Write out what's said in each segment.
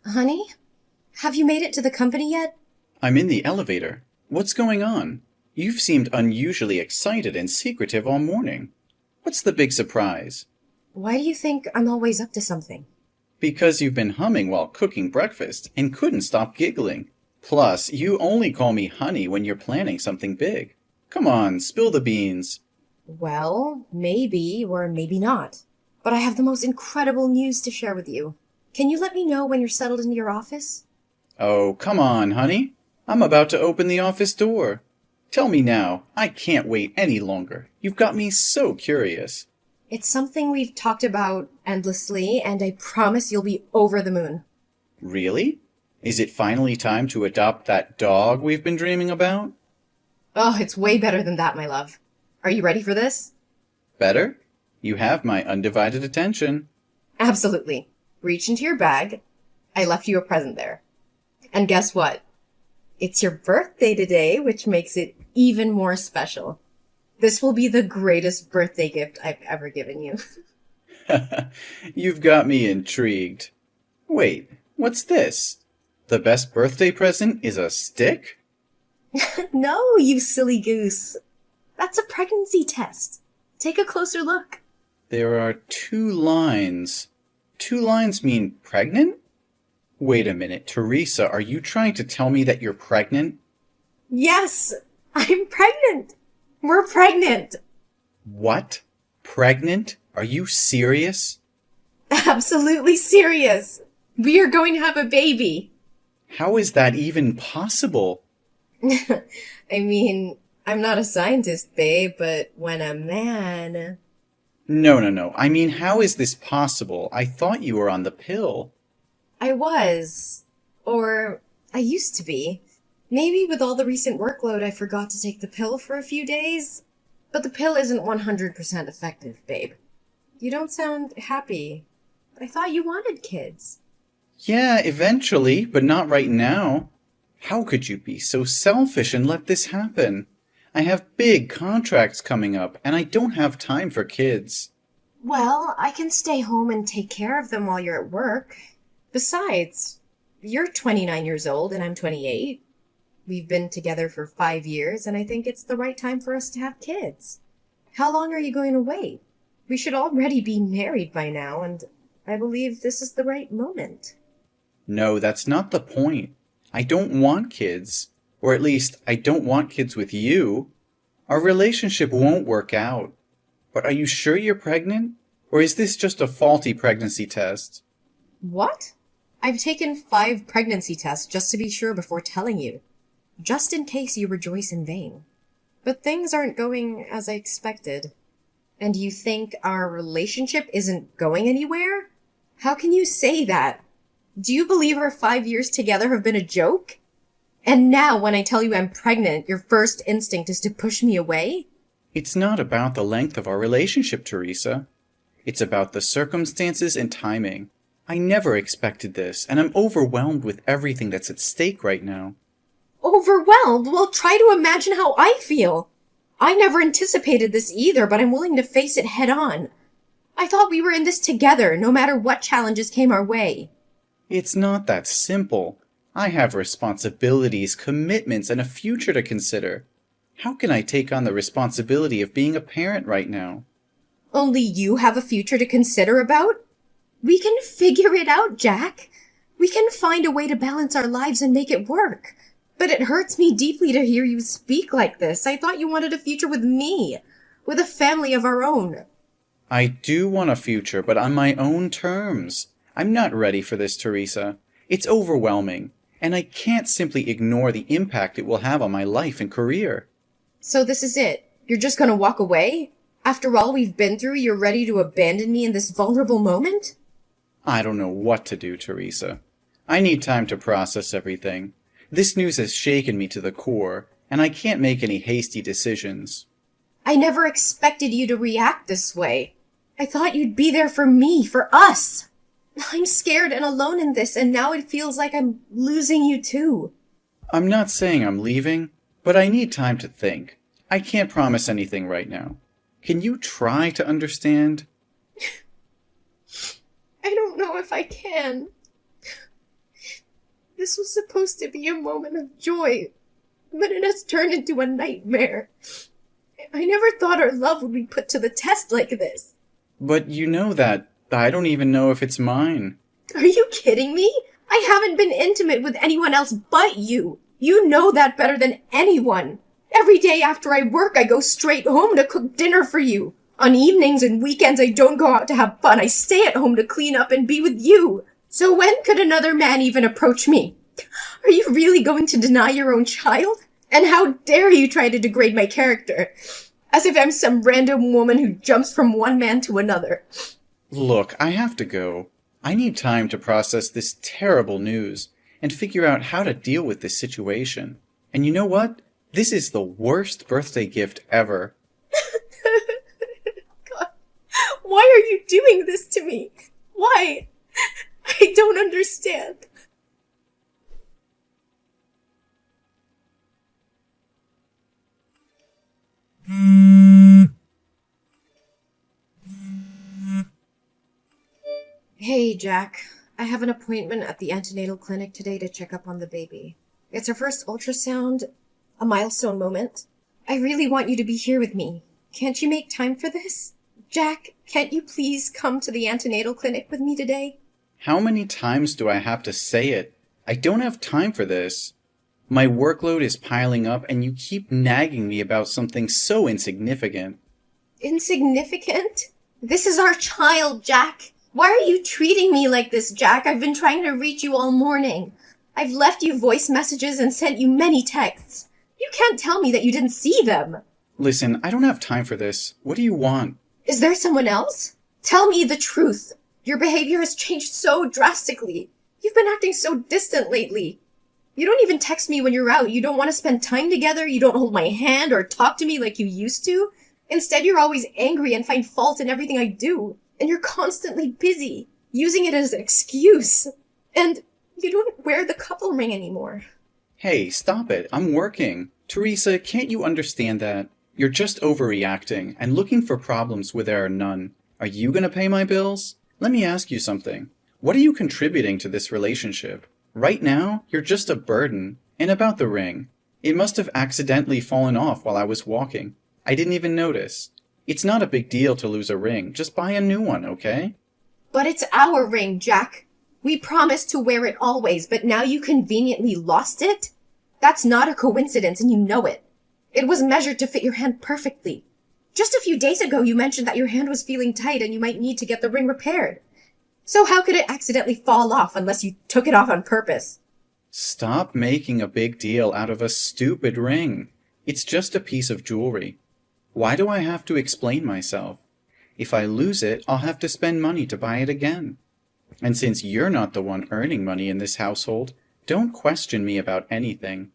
Honey, have you made it to the company yet? I'm in the elevator. What's going on? You've seemed unusually excited and secretive all morning. What's the big surprise? Why do you think I'm always up to something? Because you've been humming while cooking breakfast and couldn't stop giggling. Plus, you only call me honey when you're planning something big. Come on, spill the beans. Well, maybe or maybe not. But I have the most incredible news to share with you. Can you let me know when you're settled into your office? Oh, come on, honey. I'm about to open the office door. Tell me now. I can't wait any longer. You've got me so curious. It's something we've talked about endlessly, and I promise you'll be over the moon. Really? Is it finally time to adopt that dog we've been dreaming about? Oh, it's way better than that, my love. Are you ready for this? Better? You have my undivided attention. Absolutely. Reach into your bag. I left you a present there. And guess what? It's your birthday today, which makes it even more special. This will be the greatest birthday gift I've ever given you. You've got me intrigued. Wait, what's this? The best birthday present is a stick? No, you silly goose. That's a pregnancy test. Take a closer look. There are two lines. Two lines mean pregnant? Wait a minute, Teresa, are you trying to tell me that you're pregnant? Yes, I'm pregnant. We're pregnant. What? Pregnant? Are you serious? Absolutely serious. We are going to have a baby. How is that even possible? I mean, I'm not a scientist, babe, but when a man... No. I mean, how is this possible? I thought you were on the pill. I was. Or I used to be. Maybe with all the recent workload I forgot to take the pill for a few days. But the pill isn't 100% effective, babe. You don't sound happy. I thought you wanted kids. Yeah, eventually, but not right now. How could you be so selfish and let this happen? I have big contracts coming up, and I don't have time for kids. Well, I can stay home and take care of them while you're at work. Besides, you're 29 years old and I'm 28. We've been together for 5 years, and I think it's the right time for us to have kids. How long are you going to wait? We should already be married by now, and I believe this is the right moment. No, that's not the point. I don't want kids. Or at least, I don't want kids with you. Our relationship won't work out. But are you sure you're pregnant? Or is this just a faulty pregnancy test? What? I've taken 5 pregnancy tests just to be sure before telling you. Just in case you rejoice in vain. But things aren't going as I expected. And you think our relationship isn't going anywhere? How can you say that? Do you believe our 5 years together have been a joke? And now when I tell you I'm pregnant, your first instinct is to push me away? It's not about the length of our relationship, Teresa. It's about the circumstances and timing. I never expected this, and I'm overwhelmed with everything that's at stake right now. Overwhelmed? Well, try to imagine how I feel. I never anticipated this either, but I'm willing to face it head on. I thought we were in this together, no matter what challenges came our way. It's not that simple. I have responsibilities, commitments, and a future to consider. How can I take on the responsibility of being a parent right now? Only you have a future to consider about? We can figure it out, Jack. We can find a way to balance our lives and make it work. But it hurts me deeply to hear you speak like this. I thought you wanted a future with me, with a family of our own. I do want a future, but on my own terms. I'm not ready for this, Teresa. It's overwhelming, and I can't simply ignore the impact it will have on my life and career. So this is it? You're just gonna walk away? After all we've been through, you're ready to abandon me in this vulnerable moment? I don't know what to do, Teresa. I need time to process everything. This news has shaken me to the core, and I can't make any hasty decisions. I never expected you to react this way. I thought you'd be there for me, for us. I'm scared and alone in this, and now it feels like I'm losing you too. I'm not saying I'm leaving, but I need time to think. I can't promise anything right now. Can you try to understand? I don't know if I can. This was supposed to be a moment of joy, but it has turned into a nightmare. I never thought our love would be put to the test like this. But you know that I don't even know if it's mine. Are you kidding me? I haven't been intimate with anyone else but you. You know that better than anyone. Every day after I work, I go straight home to cook dinner for you. On evenings and weekends, I don't go out to have fun. I stay at home to clean up and be with you. So when could another man even approach me? Are you really going to deny your own child? And how dare you try to degrade my character? As if I'm some random woman who jumps from one man to another. Look, I have to go. I need time to process this terrible news and figure out how to deal with this situation. And you know what? This is the worst birthday gift ever. God, why are you doing this to me? Why? I don't understand. Hey, Jack. I have an appointment at the antenatal clinic today to check up on the baby. It's her first ultrasound, a milestone moment. I really want you to be here with me. Can't you make time for this? Jack, can't you please come to the antenatal clinic with me today? How many times do I have to say it? I don't have time for this. My workload is piling up and you keep nagging me about something so insignificant. Insignificant? This is our child, Jack. Why are you treating me like this, Jack? I've been trying to reach you all morning. I've left you voice messages and sent you many texts. You can't tell me that you didn't see them. Listen, I don't have time for this. What do you want? Is there someone else? Tell me the truth. Your behavior has changed so drastically. You've been acting so distant lately. You don't even text me when you're out. You don't want to spend time together. You don't hold my hand or talk to me like you used to. Instead, you're always angry and find fault in everything I do. And you're constantly busy, using it as an excuse. And you don't wear the couple ring anymore. Hey, stop it. I'm working. Teresa, can't you understand that? You're just overreacting and looking for problems where there are none. Are you going to pay my bills? Let me ask you something. What are you contributing to this relationship? Right now, you're just a burden. And about the ring, it must have accidentally fallen off while I was walking. I didn't even notice. It's not a big deal to lose a ring. Just buy a new one, okay? But it's our ring, Jack. We promised to wear it always, but now you conveniently lost it? That's not a coincidence, and you know it. It was measured to fit your hand perfectly. Just a few days ago, you mentioned that your hand was feeling tight and you might need to get the ring repaired. So how could it accidentally fall off unless you took it off on purpose? Stop making a big deal out of a stupid ring. It's just a piece of jewelry. Why do I have to explain myself? If I lose it, I'll have to spend money to buy it again. And since you're not the one earning money in this household, don't question me about anything.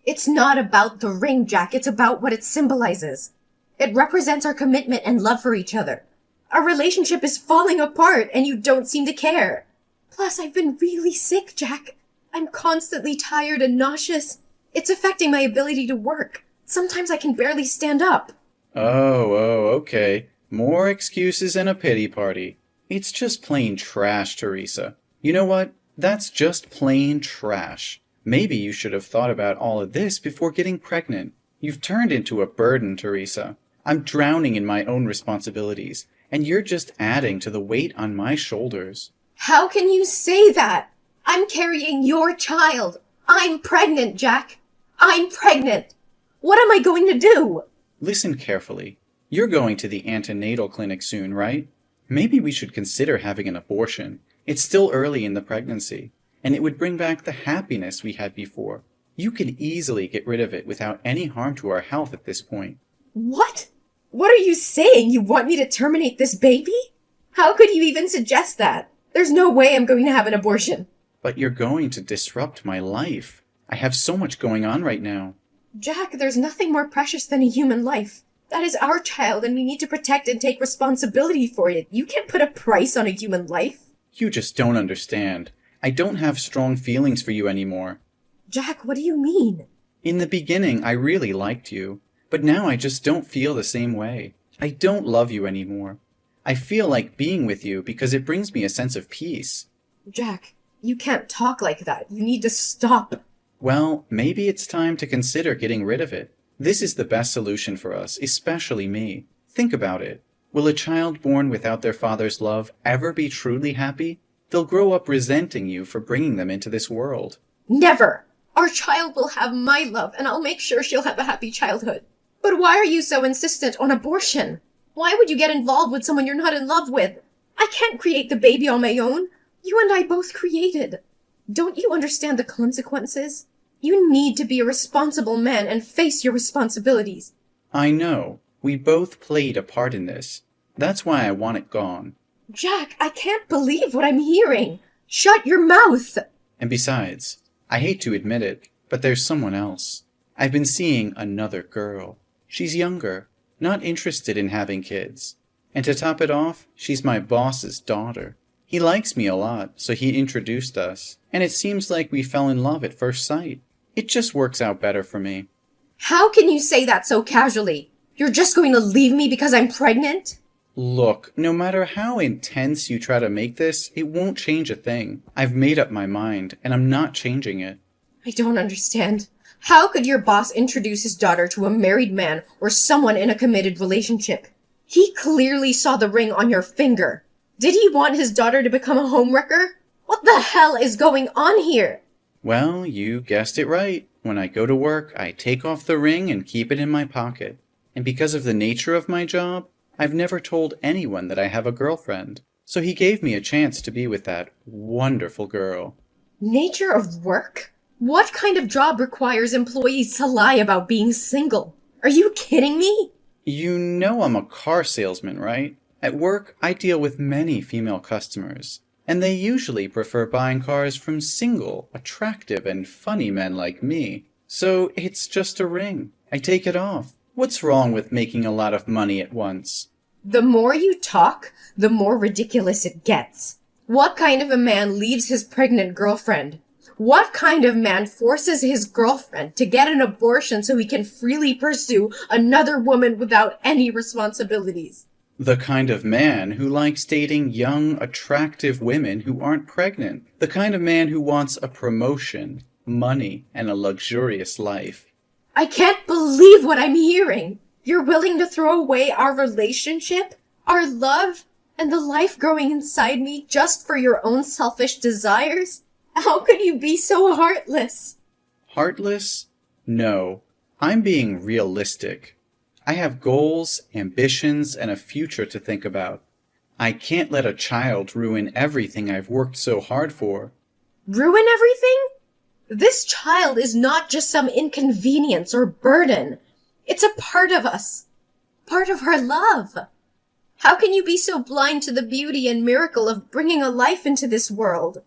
It's not about the ring, Jack. It's about what it symbolizes. It represents our commitment and love for each other. Our relationship is falling apart and you don't seem to care. Plus, I've been really sick, Jack. I'm constantly tired and nauseous. It's affecting my ability to work. Sometimes I can barely stand up. Oh, okay. More excuses and a pity party. It's just plain trash, Teresa. You know what? That's just plain trash. Maybe you should have thought about all of this before getting pregnant. You've turned into a burden, Teresa. I'm drowning in my own responsibilities, and you're just adding to the weight on my shoulders. How can you say that? I'm carrying your child. I'm pregnant, Jack. I'm pregnant. What am I going to do? Listen carefully. You're going to the antenatal clinic soon, right? Maybe we should consider having an abortion. It's still early in the pregnancy, and it would bring back the happiness we had before. You can easily get rid of it without any harm to our health at this point. What? What are you saying? You want me to terminate this baby? How could you even suggest that? There's no way I'm going to have an abortion. But you're going to disrupt my life. I have so much going on right now. Jack, there's nothing more precious than a human life. That is our child, and we need to protect and take responsibility for it. You can't put a price on a human life. You just don't understand. I don't have strong feelings for you anymore. Jack, what do you mean? In the beginning, I really liked you, but now I just don't feel the same way. I don't love you anymore. I feel like being with you because it brings me a sense of peace. Jack, You can't talk like that. You need to stop. Well, maybe it's time to consider getting rid of it. This is the best solution for us, especially me. Think about it. Will a child born without their father's love ever be truly happy? They'll grow up resenting you for bringing them into this world. Never! Our child will have my love, and I'll make sure she'll have a happy childhood. But why are you so insistent on abortion? Why would you get involved with someone you're not in love with? I can't create the baby on my own. You and I both created. Don't you understand the consequences? You need to be a responsible man and face your responsibilities. I know. We both played a part in this. That's why I want it gone. Jack, I can't believe what I'm hearing. Shut your mouth! And besides, I hate to admit it, but there's someone else. I've been seeing another girl. She's younger, not interested in having kids. And to top it off, she's my boss's daughter. He likes me a lot, so he introduced us, and it seems like we fell in love at first sight. It just works out better for me. How can you say that so casually? You're just going to leave me because I'm pregnant? Look, no matter how intense you try to make this, it won't change a thing. I've made up my mind, and I'm not changing it. I don't understand. How could your boss introduce his daughter to a married man or someone in a committed relationship? He clearly saw the ring on your finger. Did he want his daughter to become a homewrecker? What the hell is going on here? Well, you guessed it right. When I go to work, I take off the ring and keep it in my pocket. And because of the nature of my job, I've never told anyone that I have a girlfriend. So he gave me a chance to be with that wonderful girl. Nature of work? What kind of job requires employees to lie about being single? Are you kidding me? You know I'm a car salesman, right? At work, I deal with many female customers, and they usually prefer buying cars from single, attractive, and funny men like me. So it's just a ring. I take it off. What's wrong with making a lot of money at once? The more you talk, the more ridiculous it gets. What kind of a man leaves his pregnant girlfriend? What kind of man forces his girlfriend to get an abortion so he can freely pursue another woman without any responsibilities? The kind of man who likes dating young, attractive women who aren't pregnant. The kind of man who wants a promotion, money, and a luxurious life. I can't believe what I'm hearing. You're willing to throw away our relationship, our love, and the life growing inside me just for your own selfish desires? How could you be so heartless? Heartless? No. I'm being realistic. I have goals, ambitions, and a future to think about. I can't let a child ruin everything I've worked so hard for. Ruin everything? This child is not just some inconvenience or burden. It's a part of us. Part of our love. How can you be so blind to the beauty and miracle of bringing a life into this world?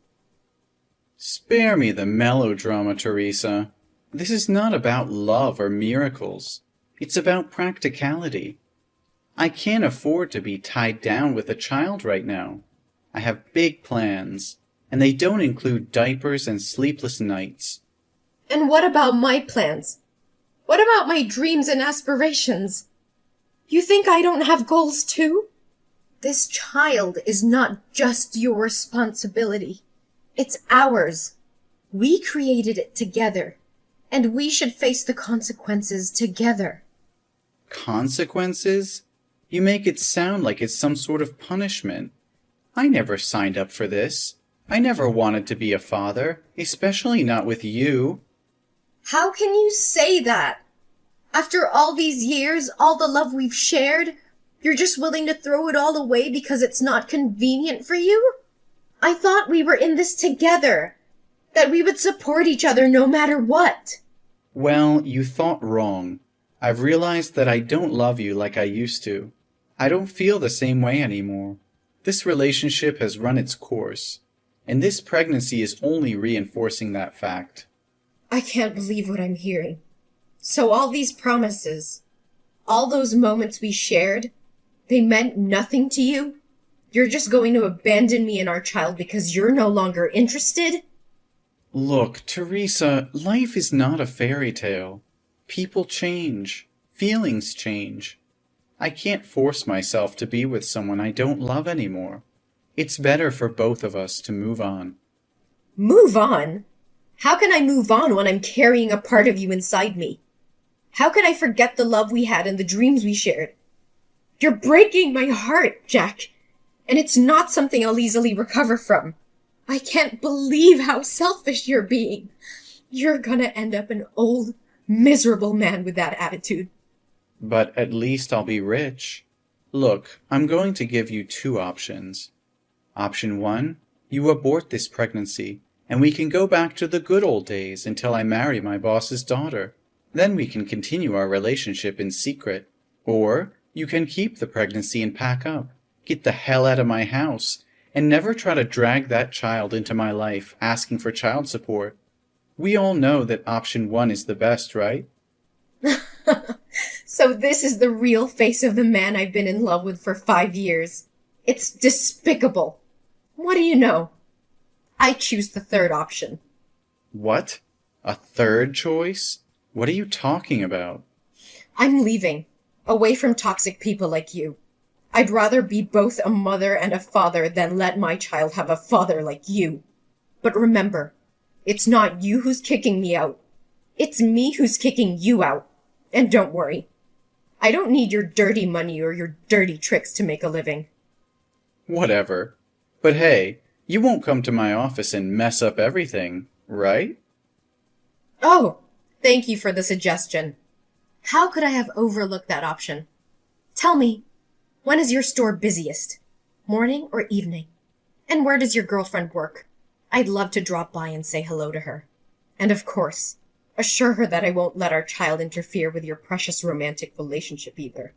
Spare me the melodrama, Teresa. This is not about love or miracles. It's about practicality. I can't afford to be tied down with a child right now. I have big plans, and they don't include diapers and sleepless nights. And what about my plans? What about my dreams and aspirations? You think I don't have goals too? This child is not just your responsibility. It's ours. We created it together, and we should face the consequences together. Consequences? You make it sound like it's some sort of punishment. I never signed up for this. I never wanted to be a father, especially not with you. How can you say that? After all these years, all the love we've shared, you're just willing to throw it all away because it's not convenient for you? I thought we were in this together, that we would support each other no matter what. Well, you thought wrong. I've realized that I don't love you like I used to. I don't feel the same way anymore. This relationship has run its course, and this pregnancy is only reinforcing that fact. I can't believe what I'm hearing. So all these promises, all those moments we shared, they meant nothing to you? You're just going to abandon me and our child because you're no longer interested? Look, Teresa, life is not a fairy tale. People change. Feelings change. I can't force myself to be with someone I don't love anymore. It's better for both of us to move on. Move on? How can I move on when I'm carrying a part of you inside me? How can I forget the love we had and the dreams we shared? You're breaking my heart, Jack, and it's not something I'll easily recover from. I can't believe how selfish you're being. You're gonna end up an old, miserable man with that attitude. But at least I'll be rich. Look, I'm going to give you two options. Option one, you abort this pregnancy, and we can go back to the good old days until I marry my boss's daughter. Then we can continue our relationship in secret. Or you can keep the pregnancy and pack up, get the hell out of my house, and never try to drag that child into my life asking for child support. We all know that option one is the best, right? So this is the real face of the man I've been in love with for 5 years. It's despicable. What do you know? I choose the third option. What? A third choice? What are you talking about? I'm leaving, away from toxic people like you. I'd rather be both a mother and a father than let my child have a father like you. But remember, it's not you who's kicking me out. It's me who's kicking you out. And don't worry, I don't need your dirty money or your dirty tricks to make a living. Whatever. But hey, you won't come to my office and mess up everything, right? Oh, thank you for the suggestion. How could I have overlooked that option? Tell me, when is your store busiest? Morning or evening? And where does your girlfriend work? I'd love to drop by and say hello to her. And of course, assure her that I won't let our child interfere with your precious romantic relationship either.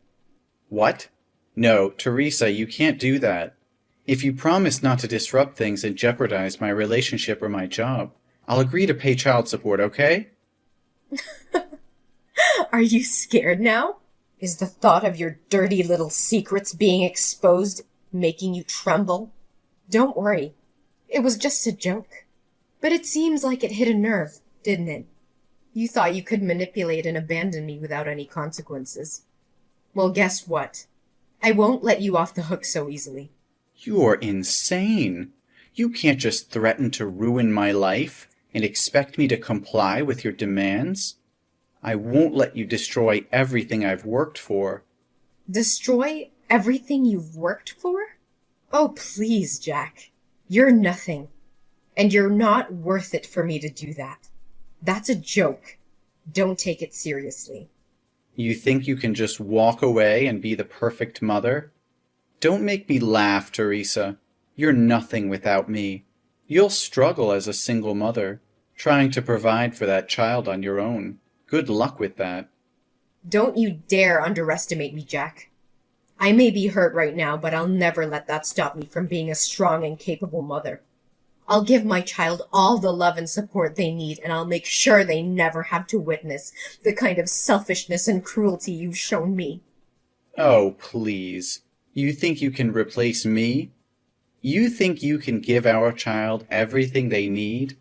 What? No, Teresa, you can't do that. If you promise not to disrupt things and jeopardize my relationship or my job, I'll agree to pay child support, okay? Are you scared now? Is the thought of your dirty little secrets being exposed making you tremble? Don't worry. It was just a joke. But it seems like it hit a nerve, didn't it? You thought you could manipulate and abandon me without any consequences. Well, guess what? I won't let you off the hook so easily. You're insane. You can't just threaten to ruin my life and expect me to comply with your demands. I won't let you destroy everything I've worked for. Destroy everything you've worked for? Oh, please, Jack. You're nothing. And you're not worth it for me to do that. That's a joke. Don't take it seriously. You think you can just walk away and be the perfect mother? Don't make me laugh, Teresa. You're nothing without me. You'll struggle as a single mother, trying to provide for that child on your own. Good luck with that. Don't you dare underestimate me, Jack. I may be hurt right now, but I'll never let that stop me from being a strong and capable mother. I'll give my child all the love and support they need, and I'll make sure they never have to witness the kind of selfishness and cruelty you've shown me. Oh, please. You think you can replace me? You think you can give our child everything they need?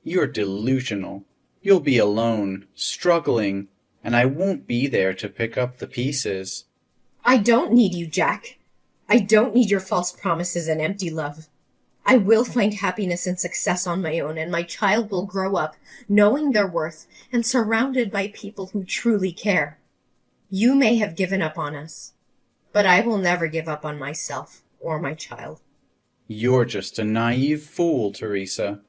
You're delusional. You'll be alone, struggling, and I won't be there to pick up the pieces. I don't need you, Jack. I don't need your false promises and empty love. I will find happiness and success on my own, and my child will grow up knowing their worth and surrounded by people who truly care. You may have given up on us, but I will never give up on myself or my child. You're just a naive fool, Teresa.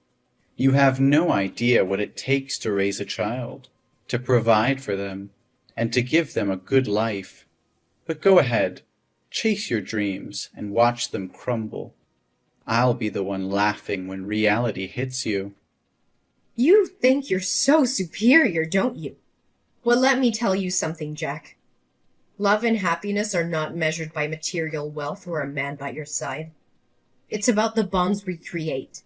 You have no idea what it takes to raise a child, to provide for them, and to give them a good life. But go ahead, chase your dreams and watch them crumble. I'll be the one laughing when reality hits you. You think you're so superior, don't you? Well, let me tell you something, Jack. Love and happiness are not measured by material wealth or a man by your side. It's about the bonds we create,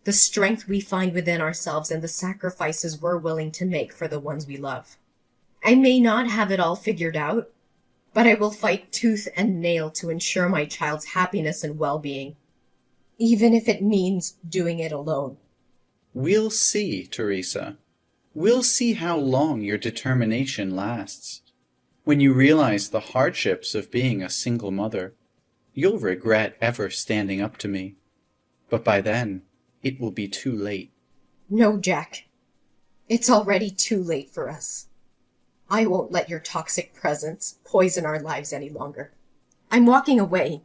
the strength we find within ourselves, and the sacrifices we're willing to make for the ones we love. I may not have it all figured out, but I will fight tooth and nail to ensure my child's happiness and well-being, even if it means doing it alone. We'll see, Teresa. We'll see how long your determination lasts. When you realize the hardships of being a single mother, you'll regret ever standing up to me. But by then, it will be too late. No, Jack. It's already too late for us. I won't let your toxic presence poison our lives any longer. I'm walking away.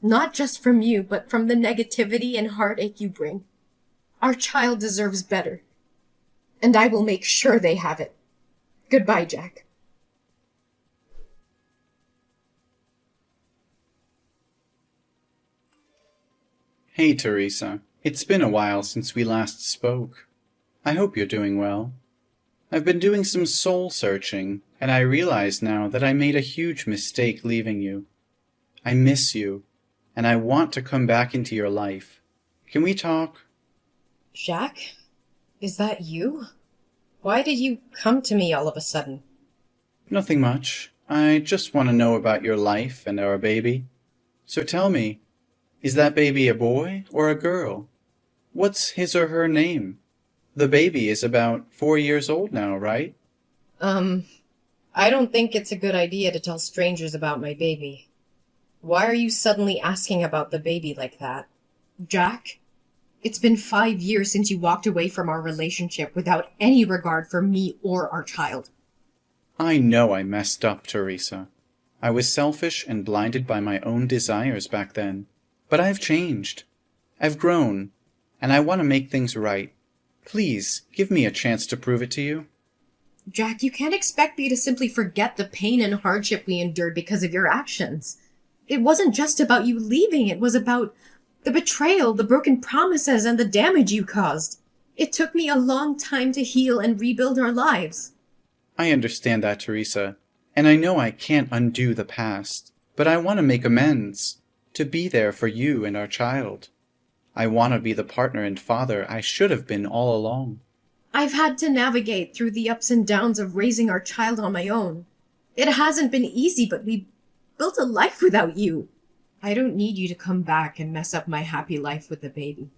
Not just from you, but from the negativity and heartache you bring. Our child deserves better. And I will make sure they have it. Goodbye, Jack. Hey, Teresa. It's been a while since we last spoke. I hope you're doing well. I've been doing some soul searching, and I realize now that I made a huge mistake leaving you. I miss you, and I want to come back into your life. Can we talk? Jack? Is that you? Why did you come to me all of a sudden? Nothing much. I just want to know about your life and our baby. So tell me, is that baby a boy or a girl? What's his or her name? The baby is about 4 years old now, right? I don't think it's a good idea to tell strangers about my baby. Why are you suddenly asking about the baby like that? Jack? It's been 5 years since you walked away from our relationship without any regard for me or our child. I know I messed up, Teresa. I was selfish and blinded by my own desires back then. But I've changed. I've grown, and I want to make things right. Please, give me a chance to prove it to you. Jack, you can't expect me to simply forget the pain and hardship we endured because of your actions. It wasn't just about you leaving, it was about the betrayal, the broken promises, and the damage you caused. It took me a long time to heal and rebuild our lives. I understand that, Teresa, and I know I can't undo the past, but I want to make amends, to be there for you and our child. I want to be the partner and father I should have been all along. I've had to navigate through the ups and downs of raising our child on my own. It hasn't been easy, but we built a life without you. I don't need you to come back and mess up my happy life with the baby.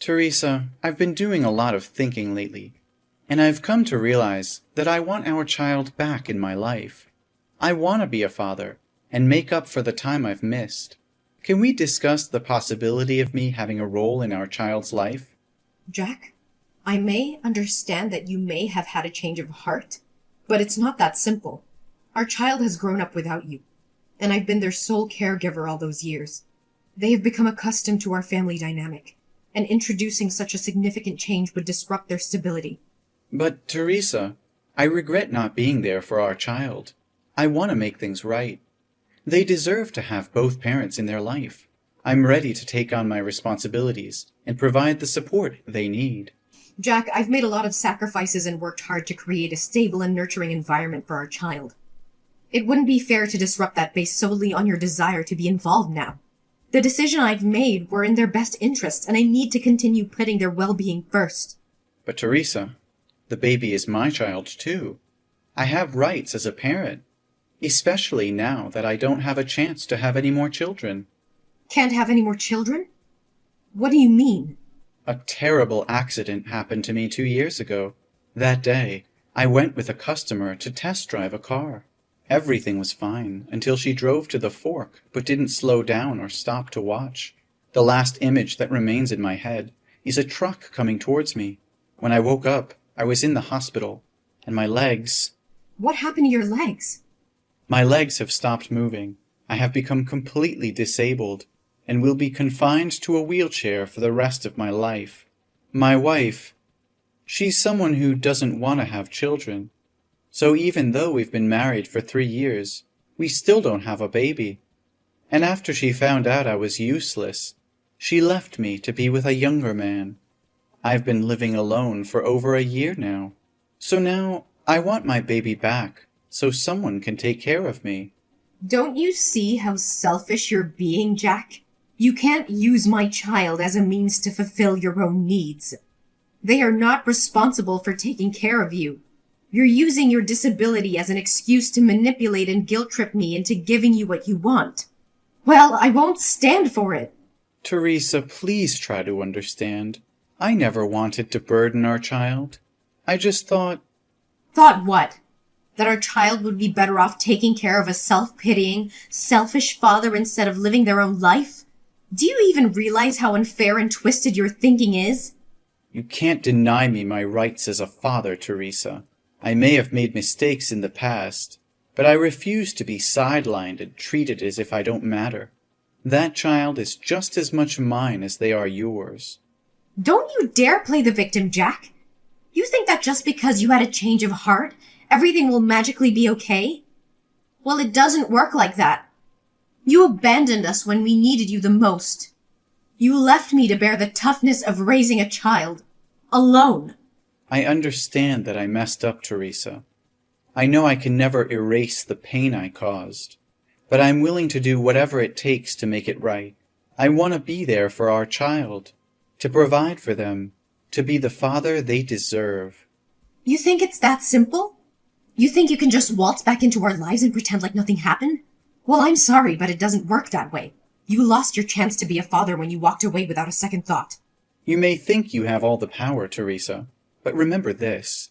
Teresa, I've been doing a lot of thinking lately, and I've come to realize that I want our child back in my life. I want to be a father and make up for the time I've missed. Can we discuss the possibility of me having a role in our child's life? Jack, I may understand that you may have had a change of heart, but it's not that simple. Our child has grown up without you, and I've been their sole caregiver all those years. They have become accustomed to our family dynamic, and introducing such a significant change would disrupt their stability. But, Teresa, I regret not being there for our child. I want to make things right. They deserve to have both parents in their life. I'm ready to take on my responsibilities and provide the support they need. Jack, I've made a lot of sacrifices and worked hard to create a stable and nurturing environment for our child. It wouldn't be fair to disrupt that based solely on your desire to be involved now. The decision I've made were in their best interests, and I need to continue putting their well-being first. But Teresa, the baby is my child too. I have rights as a parent, especially now that I don't have a chance to have any more children. Can't have any more children? What do you mean? A terrible accident happened to me 2 years ago. That day, I went with a customer to test drive a car. Everything was fine until she drove to the fork but didn't slow down or stop to watch. The last image that remains in my head is a truck coming towards me. When I woke up, I was in the hospital, and my legs... What happened to your legs? My legs have stopped moving. I have become completely disabled and will be confined to a wheelchair for the rest of my life. My wife, she's someone who doesn't want to have children. So even though we've been married for 3 years, we still don't have a baby. And after she found out I was useless, she left me to be with a younger man. I've been living alone for over a year now. So now I want my baby back, so someone can take care of me. Don't you see how selfish you're being, Jack? You can't use my child as a means to fulfill your own needs. They are not responsible for taking care of you. You're using your disability as an excuse to manipulate and guilt-trip me into giving you what you want. Well, I won't stand for it. Teresa, please try to understand. I never wanted to burden our child. I just thought... Thought what? That our child would be better off taking care of a self-pitying, selfish father instead of living their own life? Do you even realize how unfair and twisted your thinking is? You can't deny me my rights as a father, Teresa. I may have made mistakes in the past, but I refuse to be sidelined and treated as if I don't matter. That child is just as much mine as they are yours. Don't you dare play the victim, Jack. You think that just because you had a change of heart, everything will magically be okay? Well, it doesn't work like that. You abandoned us when we needed you the most. You left me to bear the toughness of raising a child. Alone. I understand that I messed up, Teresa. I know I can never erase the pain I caused, but I'm willing to do whatever it takes to make it right. I want to be there for our child, to provide for them, to be the father they deserve. You think it's that simple? You think you can just waltz back into our lives and pretend like nothing happened? Well, I'm sorry, but it doesn't work that way. You lost your chance to be a father when you walked away without a second thought. You may think you have all the power, Teresa, but remember this.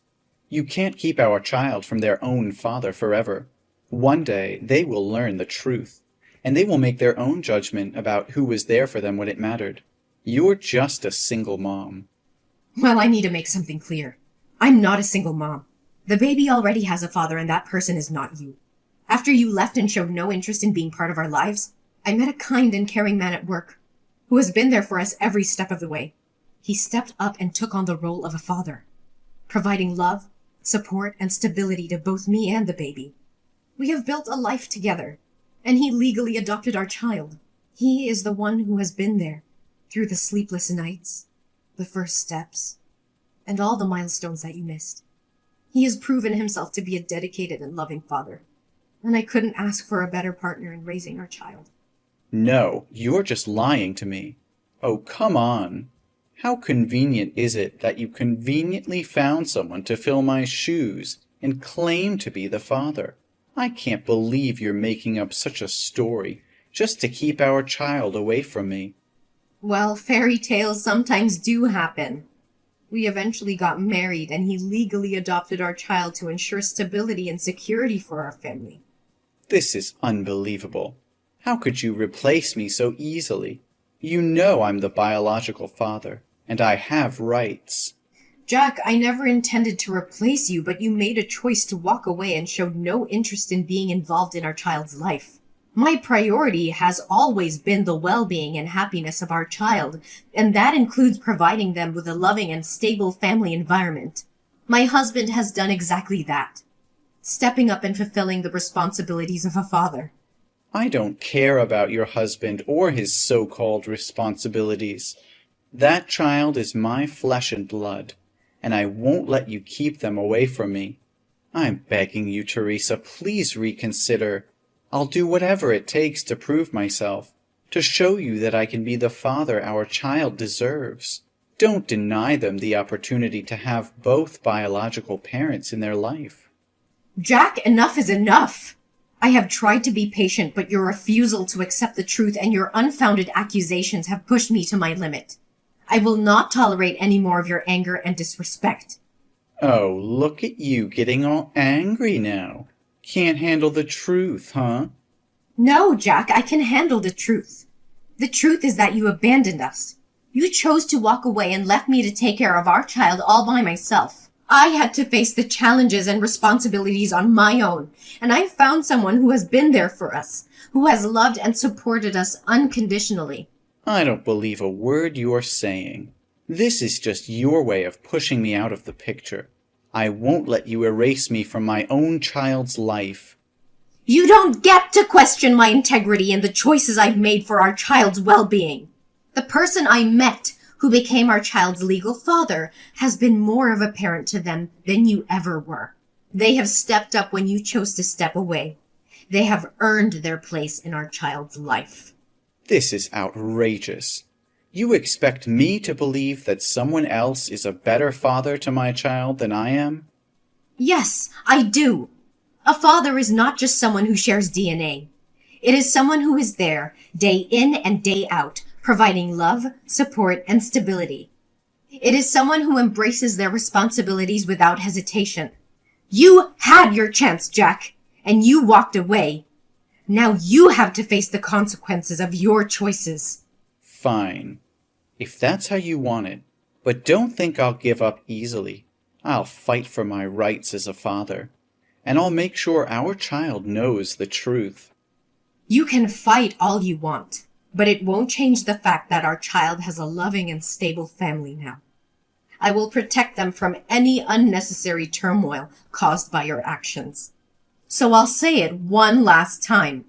You can't keep our child from their own father forever. One day they will learn the truth, and they will make their own judgment about who was there for them when it mattered. You're just a single mom. Well, I need to make something clear. I'm not a single mom. The baby already has a father, and that person is not you. After you left and showed no interest in being part of our lives, I met a kind and caring man at work who has been there for us every step of the way. He stepped up and took on the role of a father, providing love, support, and stability to both me and the baby. We have built a life together, and he legally adopted our child. He is the one who has been there through the sleepless nights, the first steps, and all the milestones that you missed. He has proven himself to be a dedicated and loving father, and I couldn't ask for a better partner in raising our child. No, you're just lying to me. Oh, come on. How convenient is it that you conveniently found someone to fill my shoes and claim to be the father? I can't believe you're making up such a story just to keep our child away from me. Well, fairy tales sometimes do happen. We eventually got married, and he legally adopted our child to ensure stability and security for our family. This is unbelievable. How could you replace me so easily? You know I'm the biological father, and I have rights. Jack, I never intended to replace you, but you made a choice to walk away and showed no interest in being involved in our child's life. My priority has always been the well-being and happiness of our child, and that includes providing them with a loving and stable family environment. My husband has done exactly that, stepping up and fulfilling the responsibilities of a father. I don't care about your husband or his so-called responsibilities. That child is my flesh and blood, and I won't let you keep them away from me. I'm begging you, Teresa, please reconsider. I'll do whatever it takes to prove myself, to show you that I can be the father our child deserves. Don't deny them the opportunity to have both biological parents in their life. Jack, enough is enough! I have tried to be patient, but your refusal to accept the truth and your unfounded accusations have pushed me to my limit. I will not tolerate any more of your anger and disrespect. Oh, look at you getting all angry now. Can't handle the truth, huh? No, Jack, I can handle the truth. The truth is that you abandoned us. You chose to walk away and left me to take care of our child all by myself. I had to face the challenges and responsibilities on my own, and I found someone who has been there for us, who has loved and supported us unconditionally. I don't believe a word you're saying. This is just your way of pushing me out of the picture. I won't let you erase me from my own child's life. You don't get to question my integrity and the choices I've made for our child's well-being. The person I met, who became our child's legal father, has been more of a parent to them than you ever were. They have stepped up when you chose to step away. They have earned their place in our child's life. This is outrageous. You expect me to believe that someone else is a better father to my child than I am? Yes, I do. A father is not just someone who shares DNA. It is someone who is there, day in and day out, providing love, support, and stability. It is someone who embraces their responsibilities without hesitation. You had your chance, Jack, and you walked away. Now you have to face the consequences of your choices. Fine, if that's how you want it. But don't think I'll give up easily. I'll fight for my rights as a father, and I'll make sure our child knows the truth. You can fight all you want, but it won't change the fact that our child has a loving and stable family now. I will protect them from any unnecessary turmoil caused by your actions. So I'll say it one last time.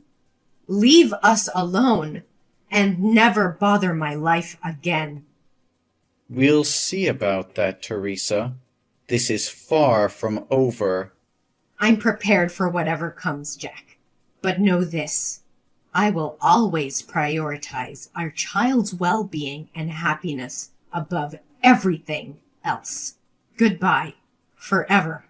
Leave us alone and never bother my life again. We'll see about that, Teresa. This is far from over. I'm prepared for whatever comes, Jack. But know this. I will always prioritize our child's well-being and happiness above everything else. Goodbye. Forever.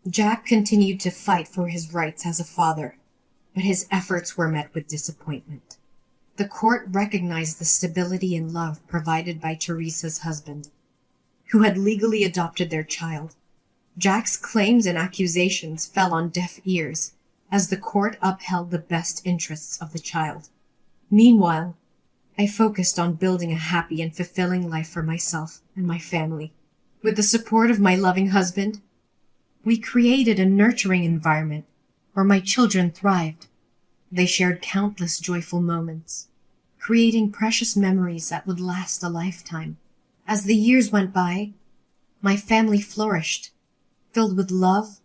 Jack continued to fight for his rights as a father, but his efforts were met with disappointment. The court recognized the stability and love provided by Teresa's husband, who had legally adopted their child. Jack's claims and accusations fell on deaf ears as the court upheld the best interests of the child. Meanwhile, I focused on building a happy and fulfilling life for myself and my family. With the support of my loving husband, we created a nurturing environment where my children thrived. They shared countless joyful moments, creating precious memories that would last a lifetime. As the years went by, my family flourished, filled with love,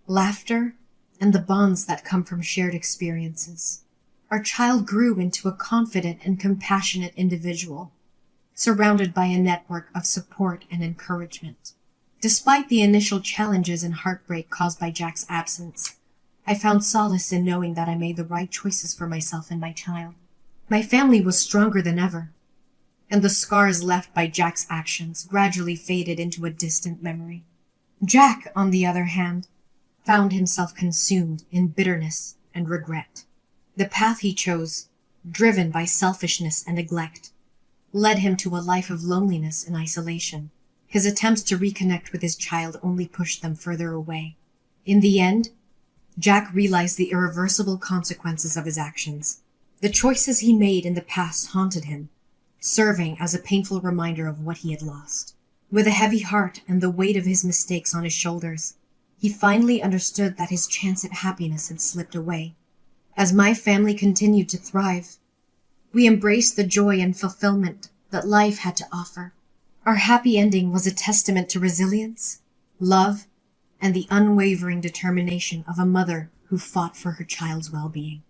laughter, and the bonds that come from shared experiences. Our child grew into a confident and compassionate individual, surrounded by a network of support and encouragement. Despite the initial challenges and heartbreak caused by Jack's absence, I found solace in knowing that I made the right choices for myself and my child. My family was stronger than ever, and the scars left by Jack's actions gradually faded into a distant memory. Jack, on the other hand, found himself consumed in bitterness and regret. The path he chose, driven by selfishness and neglect, led him to a life of loneliness and isolation. His attempts to reconnect with his child only pushed them further away. In the end, Jack realized the irreversible consequences of his actions. The choices he made in the past haunted him, serving as a painful reminder of what he had lost. With a heavy heart and the weight of his mistakes on his shoulders, he finally understood that his chance at happiness had slipped away. As my family continued to thrive, we embraced the joy and fulfillment that life had to offer. Our happy ending was a testament to resilience, love, and the unwavering determination of a mother who fought for her child's well-being.